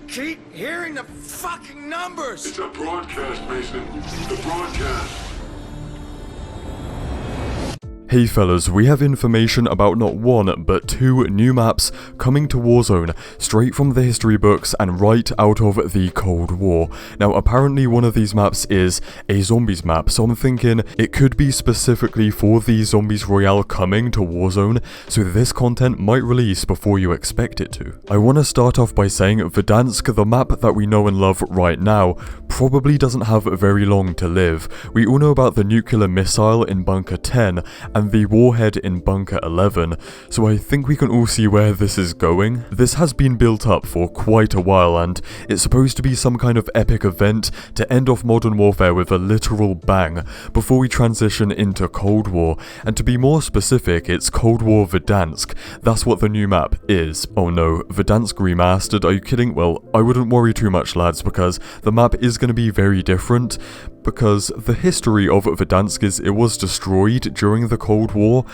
keep hearing the fucking numbers! It's a broadcast, Mason. The broadcast. Hey fellas, we have information about not one, but two new maps coming to Warzone, straight from the history books and right out of the Cold War. Now apparently one of these maps is a zombies map, so I'm thinking it could be specifically for the Zombies Royale coming to Warzone, so this content might release before you expect it to. I want to start off by saying Verdansk, the map that we know and love right now, probably doesn't have very long to live. We all know about the nuclear missile in Bunker 10, and the warhead in Bunker 11, so I think we can all see where this is going. This has been built up for quite a while, and it's supposed to be some kind of epic event to end off Modern Warfare with a literal bang before we transition into Cold War, and to be more specific, it's Cold War Verdansk. That's what the new map is. Oh no, Verdansk Remastered, are you kidding? Well, I wouldn't worry too much lads, because the map is going to be very different, because the history of Verdansk is it was destroyed during the Cold War,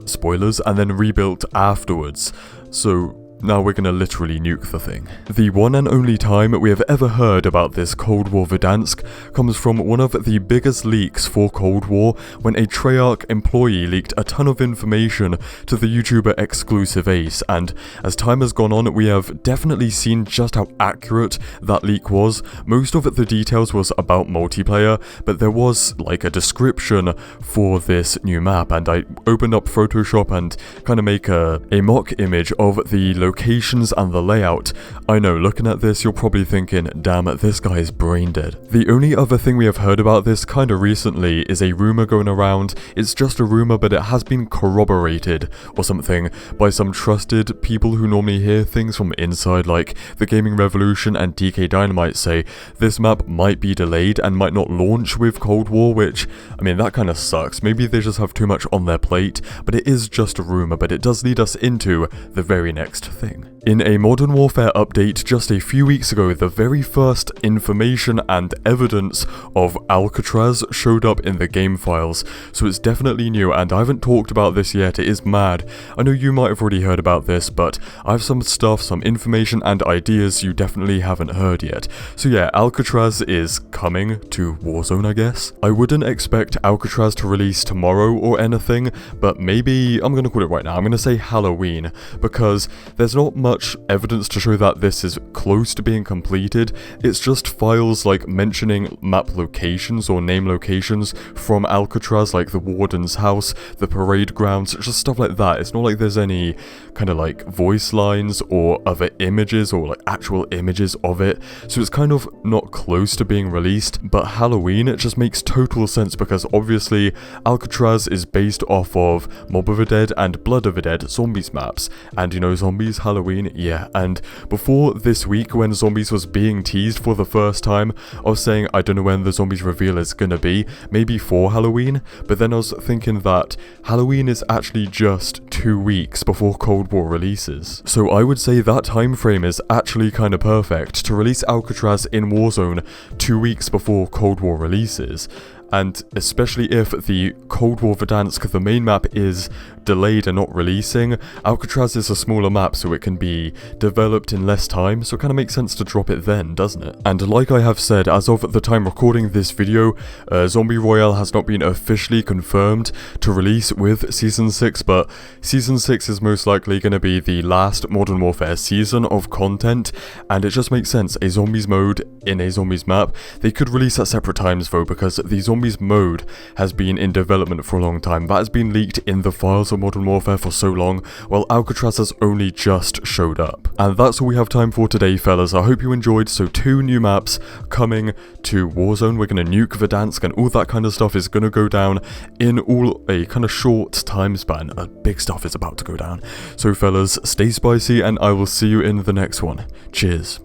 spoilers, and then rebuilt afterwards, so now we're gonna literally nuke the thing. The one and only time we have ever heard about this Cold War Verdansk comes from one of the biggest leaks for Cold War, when a Treyarch employee leaked a ton of information to the YouTuber Exclusive Ace, and as time has gone on we have definitely seen just how accurate that leak was. Most of the details was about multiplayer, but there was like a description for this new map, and I opened up Photoshop and kind of make a mock image of the locations and the layout. I know, looking at this you're probably thinking, damn it, this guy is brain dead. The only other thing we have heard about this kinda recently is a rumor going around. It's just a rumor, but it has been corroborated or something by some trusted people who normally hear things from inside, like the Gaming Revolution and DK Dynamite say this map might be delayed and might not launch with Cold War, which, I mean, that kinda sucks. Maybe they just have too much on their plate, but it is just a rumor, but it does lead us into the very next thing. In a Modern Warfare update just a few weeks ago, the very first information and evidence of Alcatraz showed up in the game files, so it's definitely new, and I haven't talked about this yet. It is mad. I know you might have already heard about this, but I have some stuff, some information and ideas you definitely haven't heard yet. So yeah, Alcatraz is coming to Warzone, I guess. I wouldn't expect Alcatraz to release tomorrow or anything, but maybe, I'm gonna call it right now, I'm gonna say Halloween, because there's not much evidence to show that this is close to being completed. It's just files like mentioning map locations or name locations from Alcatraz, like the Warden's house, the parade grounds, just stuff like that. It's not like there's any kind of like voice lines or other images or like actual images of it, so it's kind of not close to being released. But Halloween, it just makes total sense, because obviously Alcatraz is based off of Mob of the Dead and Blood of the Dead zombies maps, and you know, zombies, Halloween, yeah. And before this week, when Zombies was being teased for the first time, I was saying I don't know when the Zombies reveal is gonna be, maybe for Halloween, but then I was thinking that Halloween is actually just 2 weeks before Cold War releases. So I would say that time frame is actually kinda perfect to release Alcatraz in Warzone 2 weeks before Cold War releases. And especially if the Cold War Verdansk, the main map, is delayed and not releasing, Alcatraz is a smaller map, so it can be developed in less time, so it kind of makes sense to drop it then, doesn't it? And like I have said, as of the time recording this video, Zombie Royale has not been officially confirmed to release with Season 6, but Season 6 is most likely going to be the last Modern Warfare season of content, and it just makes sense. A Zombies mode in a Zombies map, they could release at separate times though, because the Zombies mode has been in development for a long time. That has been leaked in the files of Modern Warfare for so long, while Alcatraz has only just showed up. And that's all we have time for today, fellas. I hope you enjoyed. So 2 new maps coming to Warzone. We're going to nuke Verdansk, and all that kind of stuff is going to go down in all a kind of short time span. Big stuff is about to go down. So fellas, stay spicy, and I will see you in the next one. Cheers.